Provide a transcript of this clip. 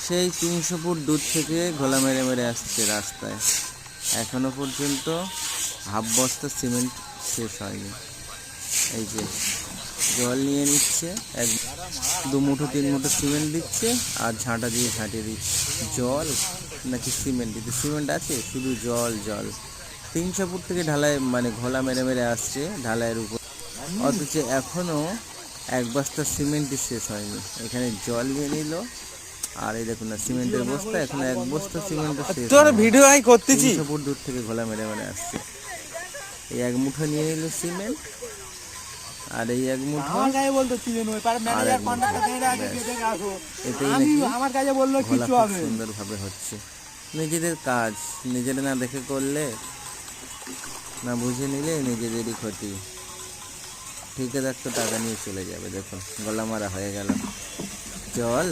সেই 300 ফুট দূর থেকে ঘোলা মেরে মেরে আসছে রাস্তায়, এখনো পর্যন্ত হাফ বস্তা সিমেন্ট শেষ হয়নি। এই যে জল নিয়ে নিচ্ছে, এক 2 মুঠো 3 মুঠো সিমেন্ট দিচ্ছে আর ঝাঁটা দিয়ে ঝাঁটিয়ে দিচ্ছে। জল নাকি সিমেন্ট? কিন্তু সিমেন্ট আছে, শুধু জল জল। 300 ফুট থেকে ঢালাই মানে ঘোলা মেরে মেরে আসছে ঢালাইয়ের উপর, অথচ এখনো এক বস্তা সিমেন্টই শেষ হয়নি। এখানে জল নিয়ে নিল, আর এই দেখুন না সিমেন্টের বস্তা, এখন এক বস্তা সিমেন্টও শেষ হয়নি। ভিডিও করতেছি 300 ফুট দূর থেকে ঘোলা মেরে মেরে আসছে। এই এক মুঠো নিয়ে নিল সিমেন্ট, আর এই এক মুঠো আমার কাছে বলতো আর এক মুঠো, এতেই নাকি আমার কাছে বললো ঘোলা কিছু খুব হবে। সুন্দরভাবে হচ্ছে। নিজেদের কাজ নিজেরা না দেখে করলে, না বুঝে নিলে নিজেদেরই ক্ষতি। ঠিকাদার তো টাকা নিয়ে চলে যাবে। দেখুন গলা মারা হয়ে গেল। জল